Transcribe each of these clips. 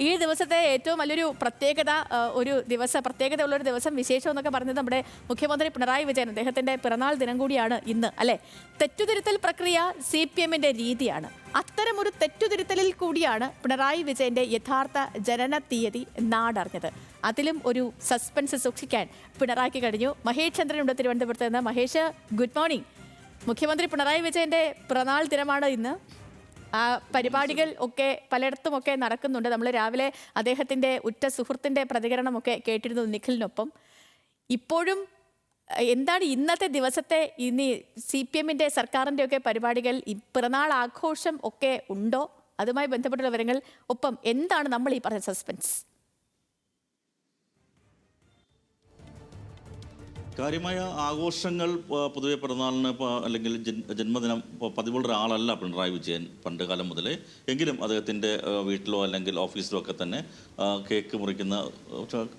ഈ ദിവസത്തെ ഏറ്റവും വലിയൊരു പ്രത്യേകതയുള്ളൊരു ദിവസം വിശേഷം എന്നൊക്കെ പറഞ്ഞത് നമ്മുടെ മുഖ്യമന്ത്രി പിണറായി വിജയൻ അദ്ദേഹത്തിന്റെ പിറന്നാൾ ദിനം കൂടിയാണ് ഇന്ന് അല്ലെ. തെറ്റുതിരുത്തൽ പ്രക്രിയ CPM-ന്റെ രീതിയാണ്. അത്തരമൊരു തെറ്റുതിരുത്തലിൽ കൂടിയാണ് പിണറായി വിജയന്റെ യഥാർത്ഥ ജനന തീയതി നാടറിഞ്ഞത്. അതിലും ഒരു സസ്പെൻസ് സൂക്ഷിക്കാൻ പിണറായിക്ക് കഴിഞ്ഞു. മഹേഷ് ചന്ദ്രനുണ്ട് തിരുവനന്തപുരത്ത് നിന്ന്. Mahesh, good morning. മുഖ്യമന്ത്രി പിണറായി വിജയന്റെ പിറന്നാൾ ദിനമാണ് ഇന്ന്. പരിപാടികൾ ഒക്കെ പലയിടത്തുമൊക്കെ നടക്കുന്നുണ്ട്. നമ്മൾ രാവിലെ അദ്ദേഹത്തിൻ്റെ ഉറ്റ സുഹൃത്തിൻ്റെ പ്രതികരണമൊക്കെ കേട്ടിരുന്നു നിഖിലിനൊപ്പം. ഇപ്പോഴും എന്താണ് ഇന്നത്തെ ദിവസത്തെ CPM-ന്റെ സർക്കാരിൻ്റെ ഒക്കെ പരിപാടികൾ, പിറന്നാൾ ആഘോഷം ഒക്കെ ഉണ്ടോ? അതുമായി ബന്ധപ്പെട്ടുള്ള വിവരങ്ങൾ, ഒപ്പം എന്താണ് നമ്മൾ ഈ പറഞ്ഞ സസ്പെൻസ്? കാര്യമായ ആഘോഷങ്ങൾ പൊതുവെ പിറന്നാളിന് അല്ലെങ്കിൽ ജന്മദിനം പതിവുള്ള ഒരാളല്ല പിണറായി വിജയൻ പണ്ട് കാലം മുതലേ. എങ്കിലും അദ്ദേഹത്തിൻ്റെ വീട്ടിലോ അല്ലെങ്കിൽ ഓഫീസിലോ ഒക്കെ തന്നെ കേക്ക് മുറിക്കുന്ന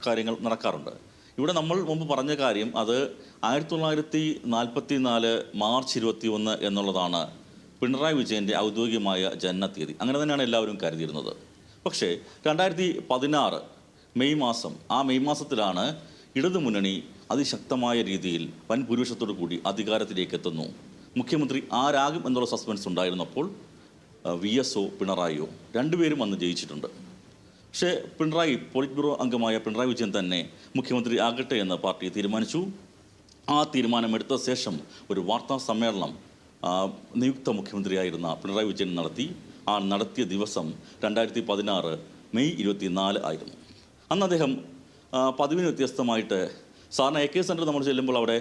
കാര്യങ്ങൾ നടക്കാറുണ്ട്. ഇവിടെ നമ്മൾ മുമ്പ് പറഞ്ഞ കാര്യം അത് 1944 മാർച്ച് 21 എന്നുള്ളതാണ് പിണറായി വിജയൻ്റെ ഔദ്യോഗികമായ ജനനത്തീയതി. അങ്ങനെ തന്നെയാണ് എല്ലാവരും കരുതിയിരുന്നത്. പക്ഷേ 2016 മെയ് മാസം, ആ മെയ് മാസത്തിലാണ് ഇടതുമുന്നണി അതിശക്തമായ രീതിയിൽ വൻ ഭൂരിപക്ഷത്തോടു കൂടി അധികാരത്തിലേക്ക് എത്തുന്നു. മുഖ്യമന്ത്രി ആരാകും എന്നുള്ള സസ്പെൻസ് ഉണ്ടായിരുന്നപ്പോൾ VSO പിണറായിയോ രണ്ടുപേരും അന്ന് ജയിച്ചിട്ടുണ്ട്. പക്ഷേ പിണറായി, പോളിറ്റ് ബ്യൂറോ അംഗമായ പിണറായി വിജയൻ തന്നെ മുഖ്യമന്ത്രി ആകട്ടെ എന്ന് പാർട്ടി തീരുമാനിച്ചു. ആ തീരുമാനമെടുത്ത ശേഷം ഒരു വാർത്താ സമ്മേളനം നിയുക്ത മുഖ്യമന്ത്രിയായിരുന്ന പിണറായി വിജയൻ നടത്തിയ ദിവസം 2016 മെയ് 24 ആയിരുന്നു. അന്ന് അദ്ദേഹം പതിവിന് വ്യത്യസ്തമായിട്ട്, സാറിന് AK സെൻറ്റർ നമ്മൾ ചെല്ലുമ്പോൾ അവിടെ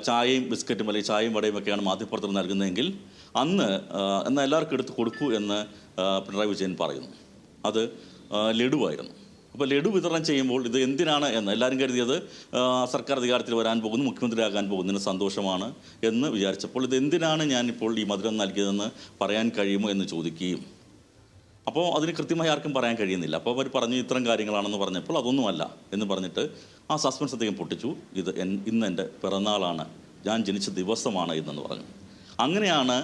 ചായയും ബിസ്ക്കറ്റും അല്ലെങ്കിൽ ചായയും വടയും ഒക്കെയാണ് മാധ്യമപ്രവർത്തകർ നൽകുന്നതെങ്കിൽ അന്ന് എന്നാൽ എല്ലാവർക്കും എടുത്ത് കൊടുക്കൂ എന്ന് പിണറായി വിജയൻ പറയുന്നു. അത് ലഡുവായിരുന്നു. അപ്പോൾ ലഡു വിതരണം ചെയ്യുമ്പോൾ ഇത് എന്തിനാണ് എന്ന് എല്ലാവരും കരുതിയത് സർക്കാർ അധികാരത്തിൽ വരാൻ പോകുന്നു, മുഖ്യമന്ത്രിയാകാൻ പോകുന്നതിന് സന്തോഷമാണ് എന്ന് വിചാരിച്ചപ്പോൾ ഇത് എന്തിനാണ് ഞാനിപ്പോൾ ഈ മധുരം നൽകിയതെന്ന് പറയാൻ കഴിയുമോ എന്ന് ചോദിക്കുകയും, അപ്പോൾ അതിന് കൃത്യമായി ആർക്കും പറയാൻ കഴിയുന്നില്ല. അപ്പോൾ അവർ പറഞ്ഞു ഇത്തരം കാര്യങ്ങളാണെന്ന് പറഞ്ഞപ്പോൾ അതൊന്നുമല്ല എന്ന് പറഞ്ഞിട്ട് ആ സസ്പെൻസ് അദ്ദേഹം പൊട്ടിച്ചു. ഇന്ന് എൻ്റെ പിറന്നാളാണ്, ഞാൻ ജനിച്ച ദിവസമാണ് ഇന്നെന്ന് പറഞ്ഞു. അങ്ങനെയാണ്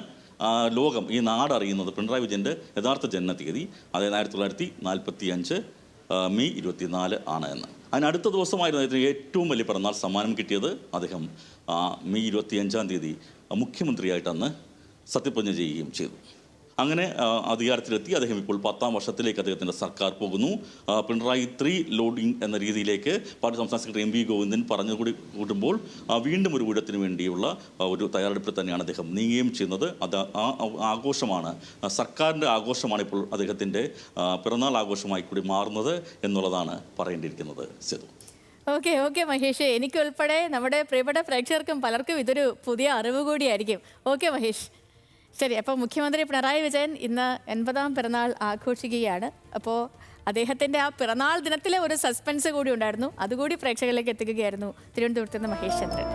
ലോകം, ഈ നാടറിയുന്നത് പിണറായി വിജയൻ്റെ യഥാർത്ഥ ജനനത്തീയതി അതായത് 1945 മെയ് 24 ആണ് എന്ന്. അതിനടുത്ത ദിവസമായിരുന്നു അദ്ദേഹത്തിന് ഏറ്റവും വലിയ പിറന്നാൾ സമ്മാനം കിട്ടിയത്. അദ്ദേഹം മെയ് 25-ാം തീയതി മുഖ്യമന്ത്രിയായിട്ട് അന്ന് സത്യപ്രതിജ്ഞ ചെയ്യുകയും ചെയ്തു. അങ്ങനെ അധികാരത്തിലെത്തി. അദ്ദേഹം ഇപ്പോൾ 10ാം വർഷത്തിലേക്ക് അദ്ദേഹത്തിൻ്റെ സർക്കാർ പോകുന്നു. പിണറായി 3 ലോഡിംഗ് എന്ന രീതിയിലേക്ക് പാർട്ടി സംസ്ഥാന സെക്രട്ടറി MV ഗോവിന്ദൻ പറഞ്ഞുകൂടി കൂട്ടുമ്പോൾ വീണ്ടും ഒരു ഊഴത്തിന് വേണ്ടിയുള്ള ഒരു തയ്യാറെടുപ്പിൽ തന്നെയാണ് അദ്ദേഹം നീങ്ങുകയും ചെയ്യുന്നത്. അത് ആ ആഘോഷമാണ്, സർക്കാരിൻ്റെ ആഘോഷമാണ് ഇപ്പോൾ അദ്ദേഹത്തിൻ്റെ പിറന്നാൾ ആഘോഷമായി കൂടി മാറുന്നത് എന്നുള്ളതാണ് പറയേണ്ടിയിരിക്കുന്നത്. സേതു. ഓക്കെ മഹേഷ്, എനിക്കുൾപ്പെടെ നമ്മുടെ പ്രിയപ്പെട്ട പ്രേക്ഷകർക്കും പലർക്കും ഇതൊരു പുതിയ അറിവ് കൂടിയായിരിക്കും. ഓക്കെ മഹേഷ്, ശരി. അപ്പോൾ മുഖ്യമന്ത്രി പിണറായി വിജയൻ ഇന്ന് 80ാം പിറന്നാൾ ആഘോഷിക്കുകയാണ്. അപ്പോൾ അദ്ദേഹത്തിൻ്റെ ആ പിറന്നാൾ ദിനത്തിലെ ഒരു സസ്പെൻസ് കൂടി ഉണ്ടായിരുന്നു, അതുകൂടി പ്രേക്ഷകരിലേക്ക് എത്തിക്കുകയായിരുന്നു തിരുവനന്തപുരത്ത് നിന്ന് മഹേഷ് ചന്ദ്രൻ.